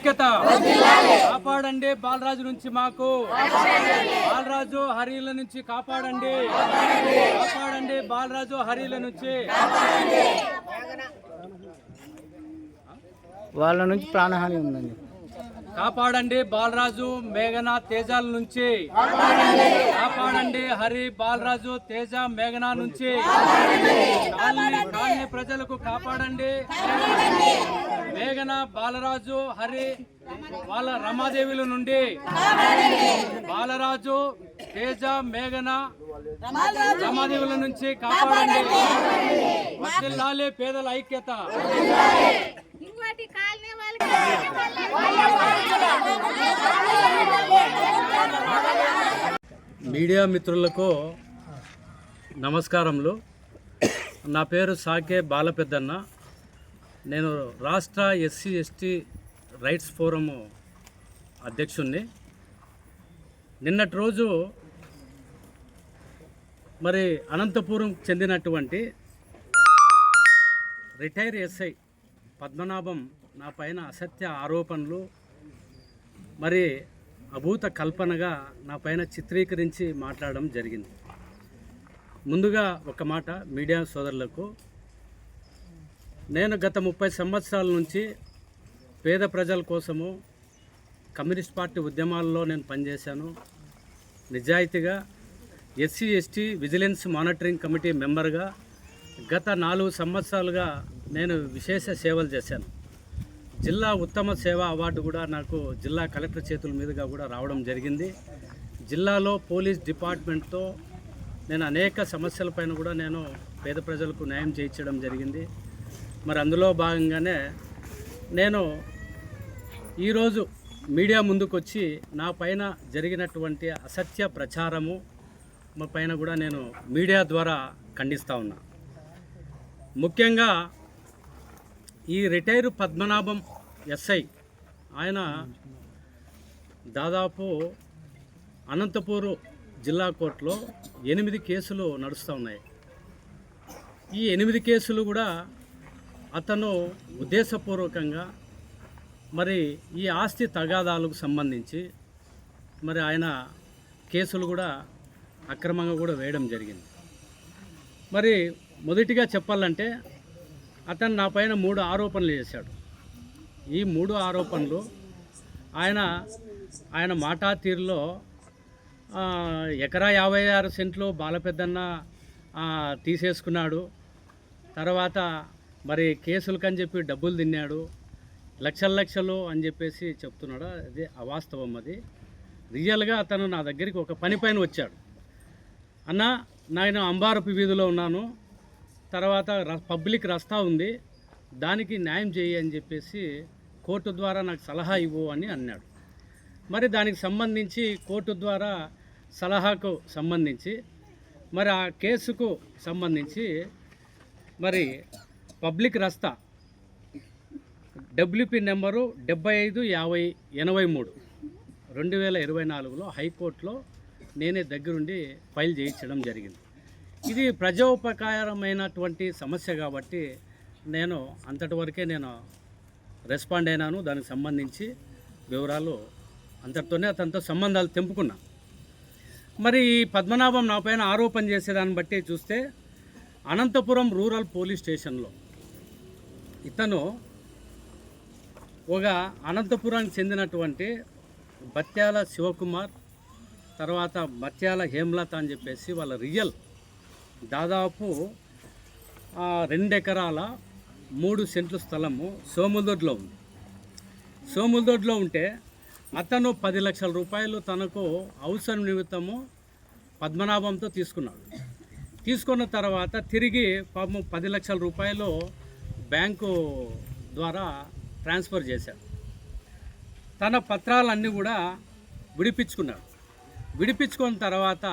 ఐక్యత కాపాడండి బాలరాజు నుంచి మాకు బాలరాజు హరిల నుంచి కాపాడండి కాపాడండి బాలరాజు హరిల నుంచి వాళ్ళ నుంచి ప్రాణహాని ఉందండి కాపాడండి బాలరాజు మేఘన తేజాల నుంచి కాపాడండి హరి బాలరాజు తేజ మేఘన నుంచి కాలనీ ప్రజలకు కాపాడండి మేఘన బాలరాజు హరి వాళ్ళ రమాదేవుల నుండి బాలరాజు తేజ మేఘన రమాదేవుల నుంచి కాపాడండి వర్ధిల్లాలి పేదల ఐక్యత మీడియా మిత్రులకు నమస్కారములు. నా పేరు సాకే బాలపెద్దన్న. నేను రాష్ట్ర ఎస్సీ ఎస్టీ రైట్స్ ఫోరము అధ్యక్షుణ్ణి. నిన్నటి రోజు మరి అనంతపురం చెందినటువంటి రిటైర్ ఎస్ఐ పద్మనాభం నా పైన అసత్య ఆరోపణలు మరి అభూత కల్పనగా నా పైన చిత్రీకరించి మాట్లాడడం జరిగింది. ముందుగా ఒక మాట మీడియా సోదరులకు, నేను గత 30 సంవత్సరాల నుంచి పేద ప్రజల కోసము కమ్యూనిస్ట్ పార్టీ ఉద్యమాల్లో నేను పనిచేశాను. నిజాయితీగా SC ST vigilance monitoring committee మెంబర్గా గత 4 సంవత్సరాలుగా నేను విశేష సేవలు చేశాను. జిల్లా ఉత్తమ సేవా అవార్డు కూడా నాకు జిల్లా కలెక్టర్ చేతుల మీదుగా కూడా రావడం జరిగింది. జిల్లాలో పోలీస్ డిపార్ట్మెంట్తో నేను అనేక సమస్యలపైన కూడా నేను పేద ప్రజలకు న్యాయం చేయించడం జరిగింది. మరి అందులో భాగంగానే నేను ఈరోజు మీడియా ముందుకు వచ్చి నా పైన జరిగినటువంటి అసత్య ప్రచారము మా పైన కూడా నేను మీడియా ద్వారా ఖండిస్తూ ఉన్నా. ముఖ్యంగా ఈ రిటైరు పద్మనాభం ఎస్ఐ ఆయన దాదాపు అనంతపూరు జిల్లా కోర్టులో 8 కేసులు నడుస్తూ ఉన్నాయి. ఈ 8 కేసులు కూడా అతను ఉద్దేశపూర్వకంగా మరి ఈ ఆస్తి తగాదాలకు సంబంధించి మరి ఆయన కేసులు కూడా అక్రమంగా కూడా వేయడం జరిగింది. మరి మొదటిగా చెప్పాలంటే అతను నా పైన 3 ఆరోపణలు చేశాడు. ఈ 3 ఆరోపణలు ఆయన మాటా తీరులో ఎకరా 56 సెంట్లు బాలపెద్దన్న తీసేసుకున్నాడు, తర్వాత మరి కేసులకని చెప్పి డబ్బులు తిన్నాడు, లక్షలు అని చెప్పేసి చెప్తున్నాడు. అది అవాస్తవం. అది రియల్గా అతను నా దగ్గరికి ఒక పని పైన వచ్చాడు. అన్న, నేను అంబారపు వీధిలో ఉన్నాను, తర్వాత పబ్లిక్ రస్తా ఉంది, దానికి న్యాయం చేయి అని చెప్పేసి కోర్టు ద్వారా నాకు సలహా ఇవ్వు అని అన్నాడు. మరి దానికి సంబంధించి కోర్టు ద్వారా సలహాకు సంబంధించి మరి ఆ కేసుకు సంబంధించి మరి పబ్లిక్ రస్తా డబ్ల్యూపీ నెంబరు 75-50-83 2024లో హైకోర్టులో నేనే దగ్గరుండి ఫైల్ చేయించడం జరిగింది. ఇది ప్రజోపకారమైనటువంటి సమస్య కాబట్టి నేను అంతటి వరకే నేను రెస్పాండ్ అయినాను. దానికి సంబంధించి వివరాలు అంతటితోనే అతనితో సంబంధాలు తెంపుకున్నా. మరి ఈ పద్మనాభం నా పైన ఆరోపణ చేసేదాన్ని బట్టి చూస్తే అనంతపురం రూరల్ పోలీస్ స్టేషన్లో ఇతను ఒక అనంతపురానికి చెందినటువంటి బత్యాల శివకుమార్, తర్వాత బత్యాల హేమలత అని చెప్పేసి వాళ్ళ రియల్ దాదాపు 2 ఎకరాల 3 సెంట్ల స్థలము సోములదొడ్లో ఉంది. సోములదొడ్లో ఉంటే అతను 10 లక్షల రూపాయలు తనకు అవసరం నిమిత్తము పద్మనాభంతో తీసుకున్నాడు. తీసుకున్న తర్వాత తిరిగి పాపం 10 లక్షల రూపాయలు బ్యాంకు ద్వారా ట్రాన్స్ఫర్ చేశాడు. తన పత్రాలన్నీ కూడా విడిపించుకున్నాడు. విడిపించుకున్న తర్వాత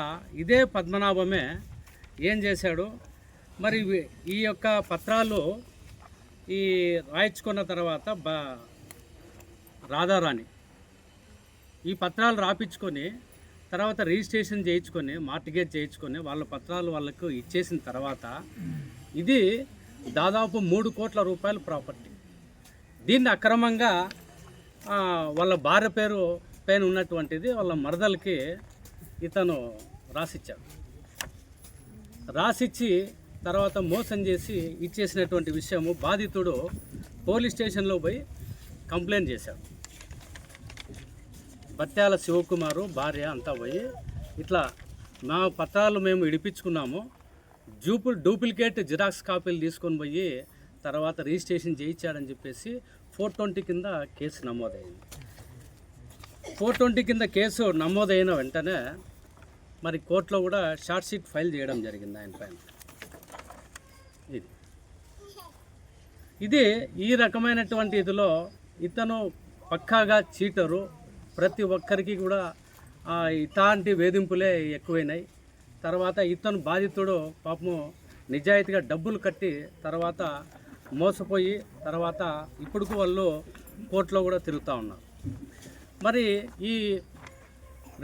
ఇదే పద్మనాభమే ఏం చేశాడు, మరి ఈ యొక్క పత్రాలు ఈ రాయించుకున్న తర్వాత రాధారాణి ఈ పత్రాలు రాపించుకొని తర్వాత రిజిస్ట్రేషన్ చేయించుకొని మార్టిగేజ్ చేయించుకొని వాళ్ళ పత్రాలు వాళ్ళకు ఇచ్చేసిన తర్వాత ఇది దాదాపు 3 కోట్ల రూపాయల ప్రాపర్టీ. దీన్ని అక్రమంగా వాళ్ళ భార్య పేరు పైన ఉన్నటువంటిది వాళ్ళ మరదలకి ఇతను రాసిచ్చాడు. రాసిచ్చి తర్వాత మోసం చేసి ఇచ్చేసినటువంటి విషయము బాధితుడు పోలీస్ స్టేషన్లో పోయి కంప్లైంట్ చేశాడు. బత్యాల శివకుమారు భార్య అంతా పోయి ఇట్లా మా పత్రాలు మేము ఇడిపించుకున్నాము, డూప్లికేట్ జిరాక్స్ కాపీలు తీసుకొని పోయి తర్వాత రిజిస్ట్రేషన్ చేయించాడని చెప్పేసి 420 కింద కేసు నమోదైంది. 420 కింద కేసు నమోదైన వెంటనే మరి కోర్టులో కూడా షార్ట్ షీట్ ఫైల్ చేయడం జరిగింది ఆయన పైన. ఇది ఈ రకమైనటువంటి ఇదిలో ఇతను పక్కాగా చీటరు. ప్రతి ఒక్కరికి కూడా ఇట్లాంటి వేధింపులే ఎక్కువైనాయి. తర్వాత ఇతను బాధితుడు పాపము నిజాయితీగా డబ్బులు కట్టి తర్వాత మోసపోయి తర్వాత ఇప్పుడుకు వాళ్ళు కోర్టులో కూడా తిరుగుతూ ఉన్నారు. మరి ఈ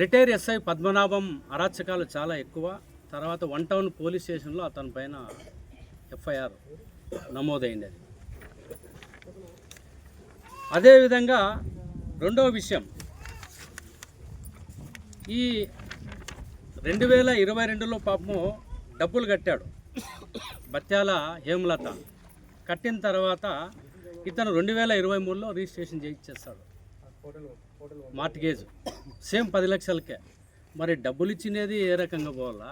రిటైర్ ఎస్ఐ పద్మనాభం అరాచకాలు చాలా ఎక్కువ. తర్వాత 1 టౌన్ పోలీస్ స్టేషన్లో అతని పైన ఎఫ్ఐఆర్ నమోదైంది. అదేవిధంగా రెండవ విషయం, ఈ 2022లో పాపము డబ్బులు కట్టాడు బత్యాల హేమలత. కట్టిన తర్వాత ఇతను 2023లో రిజిస్ట్రేషన్ చేయించేస్తాడు మార్టిగేజ్, సేమ్ 10 లక్షలకే. మరి డబ్బులు ఇచ్చినది ఏ రకంగా పోవాలా?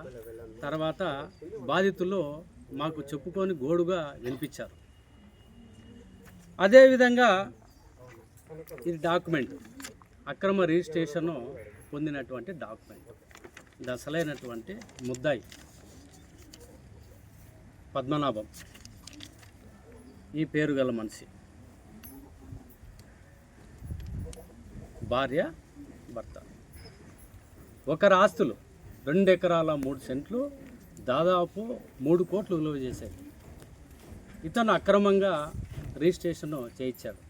తర్వాత బాధితులు మాకు చెప్పుకొని గోడుగా వినిపించారు. అదేవిధంగా ఇది డాక్యుమెంట్, అక్రమ రిజిస్ట్రేషన్ పొందినటువంటి డాక్యుమెంట్. ఇది అసలైనటువంటి ముద్దాయి పద్మనాభం, ఈ పేరు గల మనిషి, భార్య భర్త. ఒకరి ఆస్తులు 2 ఎకరాల 3 సెంట్లు దాదాపు 3 కోట్లు విలువ చేశాయి. ఇతను అక్రమంగా రిజిస్ట్రేషన్ చేయించాడు.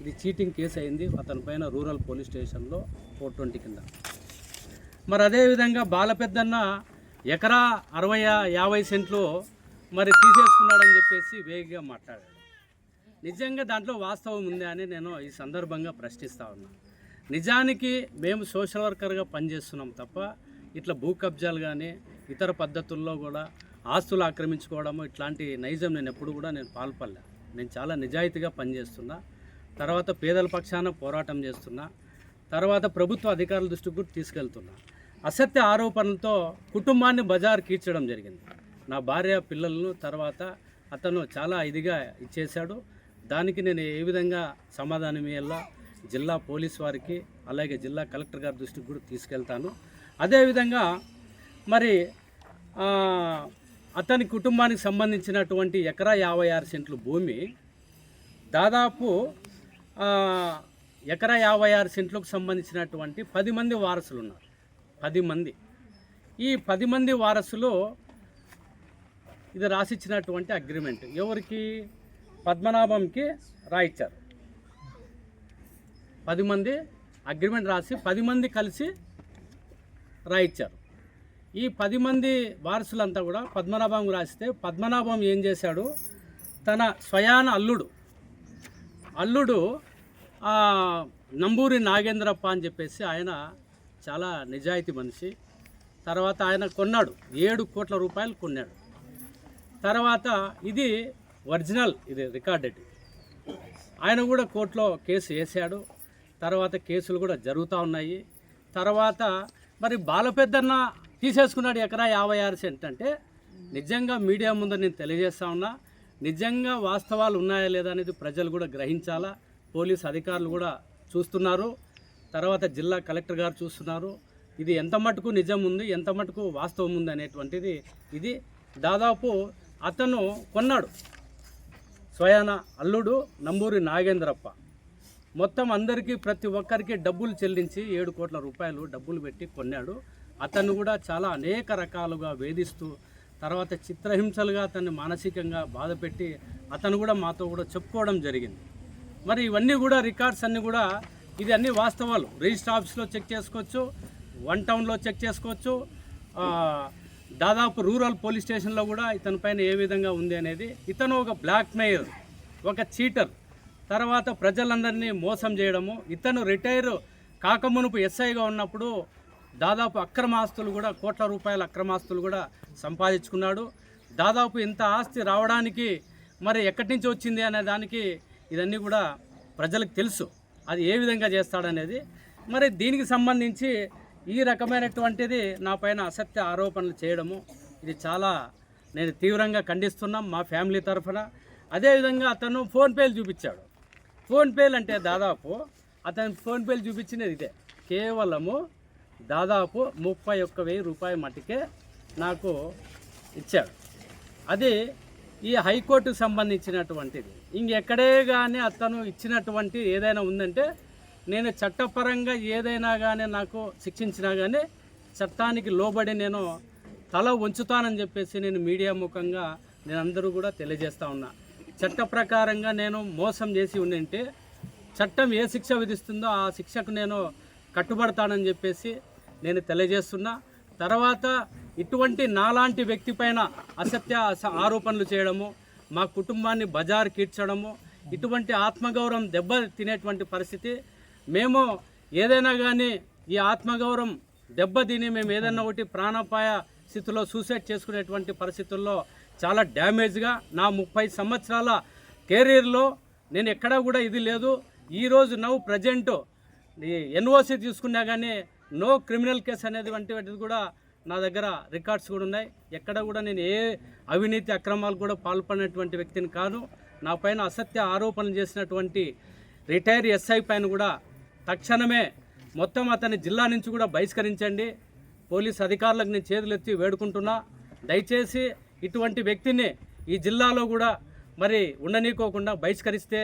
ఇది చీటింగ్ కేసు అయింది అతని పైన రూరల్ పోలీస్ స్టేషన్లో 420 కింద. మరి అదేవిధంగా బాలపెద్దన్న ఎకరా 50 సెంట్లు మరి తీసేసుకున్నాడని చెప్పేసి వేగంగా మాట్లాడాడు. నిజంగా దాంట్లో వాస్తవం ఉందా అని నేను ఈ సందర్భంగా ప్రశ్నిస్తూ ఉన్నాను. నిజానికి మేము సోషల్ వర్కర్గా పనిచేస్తున్నాం తప్ప ఇట్లా భూ కబ్జాలు కానీ ఇతర పద్ధతుల్లో కూడా ఆస్తులు ఆక్రమించుకోవడము ఇట్లాంటి నైజం నేను ఎప్పుడు కూడా పాల్పడలే. నేను చాలా నిజాయితీగా పనిచేస్తున్నా. తర్వాత పేదల పక్షాన పోరాటం చేస్తున్నా. తర్వాత ప్రభుత్వ అధికారుల దృష్టికి కూడా తీసుకెళ్తున్నా. అసత్య ఆరోపణలతో కుటుంబాన్ని బజారు కీర్చడం జరిగింది. నా భార్య పిల్లలను తర్వాత అతను చాలా ఇదిగా ఇచ్చేశాడు. దానికి నేను ఏ విధంగా సమాధానం ఇవ్వాలా జిల్లా పోలీస్ వారికి అలాగే జిల్లా కలెక్టర్ గారి దృష్టికి కూడా తీసుకెళ్తాను. అదేవిధంగా మరి అతని కుటుంబానికి సంబంధించినటువంటి ఎకరా 56 సెంట్లు భూమి దాదాపు ఎకరా 56 సెంట్లకు సంబంధించినటువంటి 10 మంది వారసులు ఉన్నారు. 10 మంది. ఈ 10 మంది వారసులు ఇది రాసిచ్చినటువంటి అగ్రిమెంట్ ఎవరికి? పద్మనాభంకి రాయిచ్చారు. 10 మంది అగ్రిమెంట్ రాసి 10 మంది కలిసి రాయిచ్చారు. ఈ 10 మంది వారసులంతా కూడా పద్మనాభం రాస్తే పద్మనాభం ఏం చేశాడు, తన స్వయాన అల్లుడు నంబూరి నాగేంద్రప్ప అని చెప్పేసి ఆయన చాలా నిజాయితీ మనిషి. తర్వాత ఆయన కొన్నాడు, 7 కోట్ల రూపాయలు కొన్నాడు. తర్వాత ఇది ఒరిజినల్, ఇది రికార్డెడ్. ఆయన కూడా కోర్టులో కేసు వేసాడు. తర్వాత కేసులు కూడా జరుగుతూ ఉన్నాయి. తర్వాత మరి బాలపెద్దన్న తీసేసుకున్నాడు ఎకరా 56 సెంట్ అంటే నిజంగా మీడియా ముందు నేను తెలియజేస్తా ఉన్నా. నిజంగా వాస్తవాలు ఉన్నాయా లేదా అనేది ప్రజలు కూడా గ్రహించాలా. పోలీస్ అధికారులు కూడా చూస్తున్నారు. తర్వాత జిల్లా కలెక్టర్ గారు చూస్తున్నారు. ఇది ఎంత మటుకు నిజం ఉంది, ఎంత మటుకు వాస్తవం ఉంది అనేటువంటిది. ఇది దాదాపు అతను కొన్నాడు, స్వయాన అల్లుడు నంబూరి నాగేంద్రప్ప. మొత్తం అందరికీ ప్రతి ఒక్కరికి డబ్బులు చెల్లించి 7 కోట్ల రూపాయలు డబ్బులు పెట్టి కొన్నాడు. అతను కూడా చాలా అనేక రకాలుగా వేధిస్తూ తర్వాత చిత్రహింసలుగా అతన్ని మానసికంగా బాధపెట్టి అతను కూడా మాతో కూడా చెప్పుకోవడం జరిగింది. మరి ఇవన్నీ కూడా రికార్డ్స్ అన్నీ కూడా ఇది అన్ని వాస్తవాలు. రిజిస్టర్ ఆఫీస్లో చెక్ చేసుకోవచ్చు, 1 టౌన్లో చెక్ చేసుకోవచ్చు, దాదాపు రూరల్ పోలీస్ స్టేషన్లో కూడా ఇతని పైన ఏ విధంగా ఉంది అనేది. ఇతను ఒక బ్లాక్ మెయిల్, ఒక చీటర్. తర్వాత ప్రజలందరినీ మోసం చేయడము. ఇతను రిటైర్ కాకమునుపు ఎస్ఐగా ఉన్నప్పుడు దాదాపు అక్రమాస్తులు కూడా కోట్ల రూపాయల అక్రమాస్తులు కూడా సంపాదించుకున్నాడు. దాదాపు ఇంత ఆస్తి రావడానికి మరి ఎక్కడి నుంచి వచ్చింది అనే దానికి ఇదన్నీ కూడా ప్రజలకు తెలుసు, అది ఏ విధంగా చేస్తాడనేది. మరి దీనికి సంబంధించి ఈ రకమైనటువంటిది నా పైన అసత్య ఆరోపణలు చేయడము ఇది చాలా నేను తీవ్రంగా ఖండిస్తున్నాం మా ఫ్యామిలీ తరఫున. అదేవిధంగా అతను ఫోన్పేలు చూపించాడు. ఫోన్పేలు అంటే దాదాపు అతను ఫోన్పేలు చూపించినది ఇదే, కేవలము దాదాపు 31,000 రూపాయల మట్టుకే నాకు ఇచ్చాడు. అది ఈ హైకోర్టుకు సంబంధించినటువంటిది. ఇంకెక్కడే కానీ అతను ఇచ్చినటువంటి ఏదైనా ఉందంటే నేను చట్టపరంగా ఏదైనా కానీ నాకు శిక్షించినా కానీ చట్టానికి లోబడి నేను తల వంచుతానని చెప్పేసి నేను మీడియా ముఖంగా నేను అందరూ కూడా తెలియజేస్తూ ఉన్నా. చట్ట ప్రకారంగా నేను మోసం చేసి ఉండింటే చట్టం ఏ శిక్ష విధిస్తుందో ఆ శిక్షకు నేను కట్టుబడతానని చెప్పేసి నేను తెలియజేస్తున్నా. తర్వాత ఇటువంటి నాలాంటి వ్యక్తి పైన అసత్య ఆరోపణలు చేయడము, మా కుటుంబాన్ని బజారు కీడ్చడము, ఇటువంటి ఆత్మగౌరవం దెబ్బ తినేటువంటి పరిస్థితి. మేము ఏదైనా కానీ ఈ ఆత్మగౌరవం దెబ్బతిని మేము ఏదైనా ఒకటి ప్రాణాపాయ స్థితిలో సూసైడ్ చేసుకునేటువంటి పరిస్థితుల్లో చాలా డ్యామేజ్గా నా 30 సంవత్సరాల కెరీర్లో నేను ఎక్కడా కూడా ఇది లేదు. ఈరోజు నవ్వు ప్రజెంట్ ఎన్ఓసి తీసుకున్నా కానీ నో క్రిమినల్ కేసు అనేది వంటిది కూడా నా దగ్గర రికార్డ్స్ కూడా ఉన్నాయి. ఎక్కడ కూడా నేను ఏ అవినీతి అక్రమాలు కూడా పాల్పడినటువంటి వ్యక్తిని కాను. నా పైన అసత్య ఆరోపణలు చేసినటువంటి రిటైర్ ఎస్ఐ పైన కూడా తక్షణమే మొత్తం అతని జిల్లా నుంచి కూడా బహిష్కరించండి. పోలీస్ అధికారులకు నేను చేతులెత్తి వేడుకుంటున్నా. దయచేసి ఇటువంటి వ్యక్తిని ఈ జిల్లాలో కూడా మరి ఉండనీకోకుండా బహిష్కరిస్తే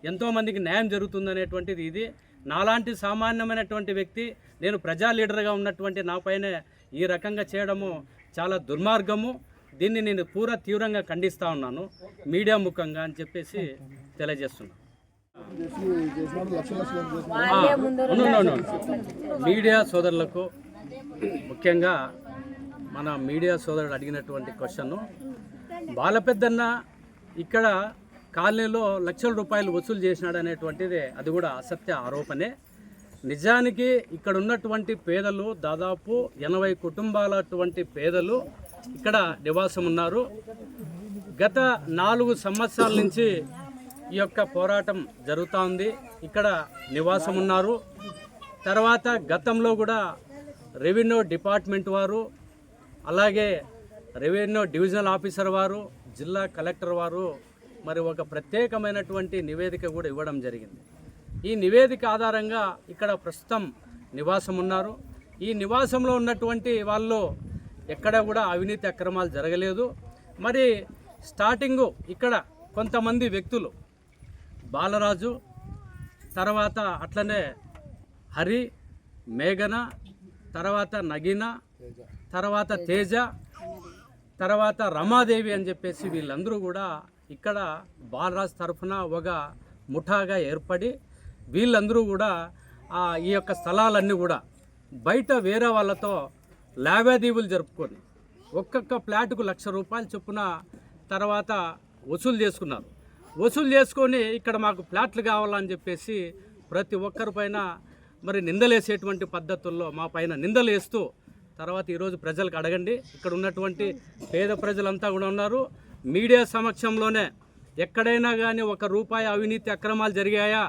ఎంతోమందికి న్యాయం జరుగుతుందనేటువంటిది ఇది. నాలాంటి సామాన్యమైనటువంటి వ్యక్తి, నేను ప్రజా లీడర్గా ఉన్నటువంటి నా పైన ఈ రకంగా చేయడము చాలా దుర్మార్గము. దీన్ని నేను తీవ్రంగా ఖండిస్తూ ఉన్నాను మీడియా ముఖంగా అని చెప్పేసి తెలియజేస్తున్నాను. మీడియా సోదరులకు ముఖ్యంగా మన మీడియా సోదరుడు అడిగినటువంటి క్వశ్చన్, బాలపెద్దన్న ఇక్కడ కాలనీలో లక్షల రూపాయలు వసూలు చేసినాడు అనేటువంటిది అది కూడా అసత్య ఆరోపణే. నిజానికి ఇక్కడ ఉన్నటువంటి పేదలు దాదాపు 80 కుటుంబాలటువంటి పేదలు ఇక్కడ నివాసం ఉన్నారు. గత 4 సంవత్సరాల నుంచి ఈ యొక్క పోరాటం జరుగుతూ ఉంది. ఇక్కడ నివాసం ఉన్నారు. తర్వాత గతంలో కూడా రెవెన్యూ డిపార్ట్మెంట్ వారు, అలాగే రెవెన్యూ డివిజనల్ ఆఫీసర్ వారు, జిల్లా కలెక్టర్ వారు మరి ఒక ప్రత్యేకమైనటువంటి నివేదిక కూడా ఇవ్వడం జరిగింది. ఈ నివేదిక ఆధారంగా ఇక్కడ ప్రస్తుతం నివాసం ఉన్నారు. ఈ నివాసంలో ఉన్నటువంటి వాళ్ళు ఎక్కడ కూడా అవినీతి అక్రమాలు జరగలేదు. మరి స్టార్టింగు ఇక్కడ కొంతమంది వ్యక్తులు బాలరాజు, తర్వాత అట్లనే హరి, మేఘన, తర్వాత నగీన, తర్వాత తేజ, తర్వాత రమాదేవి అని చెప్పేసి వీళ్ళందరూ కూడా ఇక్కడ బాలరాజు తరఫున ఒక ముఠాగా ఏర్పడి వీళ్ళందరూ కూడా ఈ యొక్క స్థలాలన్నీ కూడా బయట వేరే వాళ్ళతో లావాదేవీలు జరుపుకొని ఒక్కొక్క ఫ్లాట్కు 1,00,000 రూపాయలు చొప్పున తర్వాత వసూలు చేసుకున్నారు. వసూలు చేసుకొని ఇక్కడ మాకు ఫ్లాట్లు కావాలని చెప్పేసి ప్రతి ఒక్కరిపైన మరి నిందలేసేటువంటి పద్ధతుల్లో మా పైన నిందలు వేస్తూ తర్వాత ఈరోజు ప్రజలకు అడగండి, ఇక్కడ ఉన్నటువంటి పేద ప్రజలంతా కూడా ఉన్నారు. మీడియా సమక్షంలోనే ఎక్కడైనా కానీ ₹1 అవినీతి అక్రమాలు జరిగాయా,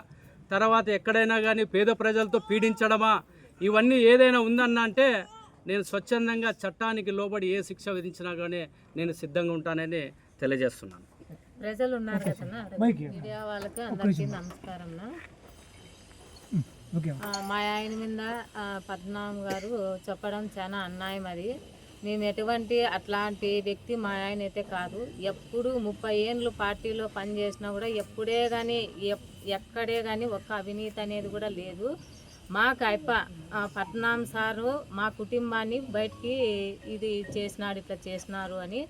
తర్వాత ఎక్కడైనా కానీ పేద ప్రజలతో పీడించడమా, ఇవన్నీ ఏదైనా ఉందన్న అంటే నేను స్వచ్ఛందంగా చట్టానికి లోబడి ఏ శిక్ష విధించినా కానీ నేను సిద్ధంగా ఉంటానని తెలియజేస్తున్నాను. ప్రజలు ఉన్నారు కదా మీడియా వాళ్ళకి అందరికీ నమస్కారం. మా ఆయన మీద పద్మనాభం గారు చెప్పడం చాలా అన్యాయం. అది మేము ఎటువంటి అట్లాంటి వ్యక్తి మా ఆయన అయితే కాదు. ఎప్పుడు 30 ఏళ్ళు పార్టీలో పనిచేసినా కూడా ఎక్కడే కానీ ఒక్క అవినీతి అనేది కూడా లేదు. మాకు పద్మనాభం సారు మా కుటుంబాన్ని బయటికి ఇది చేసినాడు, ఇట్లా చేసినారు అని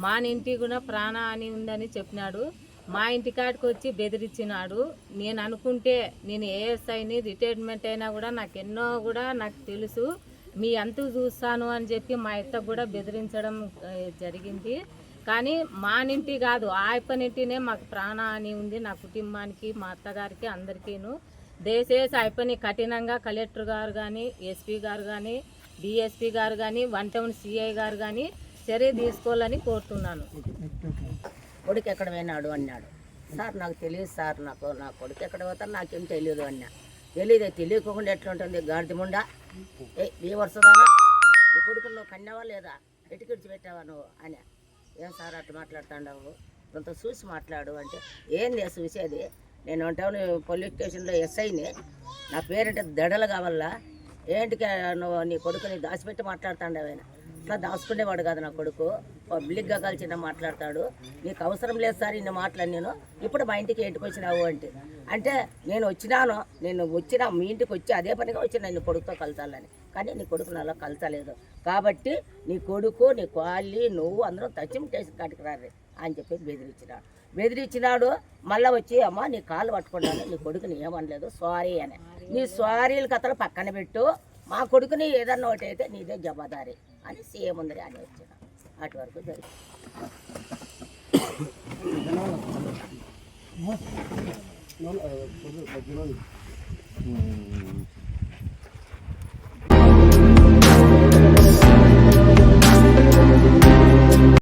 మా ఇంటికి కూడా ప్రాణహాని ఉందని చెప్పినాడు. మా ఇంటికాడికి వచ్చి బెదిరించినాడు. నేను అనుకుంటే నేను ఏఎస్ఐని రిటైర్మెంట్ అయినా కూడా నాకు ఎన్నో కూడా నాకు తెలుసు, మీ అంతు చూస్తాను అని చెప్పి మా అత్త కూడా బెదిరించడం జరిగింది. కానీ మా నింటి కాదు ఆయప్పనింటినే మాకు ప్రాణహాని ఉంది, నా కుటుంబానికి, మా అత్తగారికి, అందరికీను. దయచేసి ఆయప్పని కఠినంగా కలెక్టర్ గారు కానీ, ఎస్పీ గారు కానీ, డిఎస్పీ గారు కానీ, 1 టౌన్ సిఐ గారు కానీ చర్య తీసుకోవాలని కోరుతున్నాను. కొడుకు ఎక్కడ పోయినాడు అన్నాడు. సార్ నాకు తెలియదు సార్, నా కొడుకు ఎక్కడ పోతారు నాకేం తెలియదు అన్నా. తెలియకుండా ఎట్లుంటుంది గాడిద ముండా, ఏ వరుసదానా నీ కొడుకు నువ్వు కన్నావా లేదా, ఎటుకిడిచి పెట్టావా నువ్వు అని. ఏం సార్ అట్లా మాట్లాడుతున్నావు, కొంత చూసి మాట్లాడు అంటే, ఏంది చూసేది, నేను అంటాను పోలీస్ స్టేషన్లో ఎస్ఐని, నా పేరంటే దడలు కావాలా, ఏంటికి నువ్వు నీ కొడుకుని దాచిపెట్టి మాట్లాడుతాండవైనా. ఇట్లా దాచుకునేవాడు కాదు నా కొడుకు, పబ్లిక్గా కలిసి మాట్లాడతాడు. నీకు అవసరం లేదు సార్ ఇన్ని మాటలు, నేను ఇప్పుడు మా ఇంటికి ఏంటికి వచ్చినావు అంటే నేను వచ్చినా మీ ఇంటికి వచ్చి అదే పనిగా వచ్చినా నీ కొడుకుతో కలచాలని, కానీ నీ కొడుకు నాలో కలచలేదు. కాబట్టి నీ కొడుకు, నీ కాళ్ళి, నువ్వు అందరూ తచ్చిం టేసి కాటికి రారు అని చెప్పి బెదిరించినాడు. మళ్ళీ వచ్చి అమ్మ నీ కాళ్ళు పట్టుకున్నాను, నీ కొడుకుని ఏమనలేదు సారీ అని. నీ సారీల కథలు పక్కన పెట్టు, మా కొడుకుని ఏదన్నా ఒకటి అయితే నీదే జవాబారి అని సీఎం ఉందని అని వచ్చిన. అటు వరకు జరిగింది.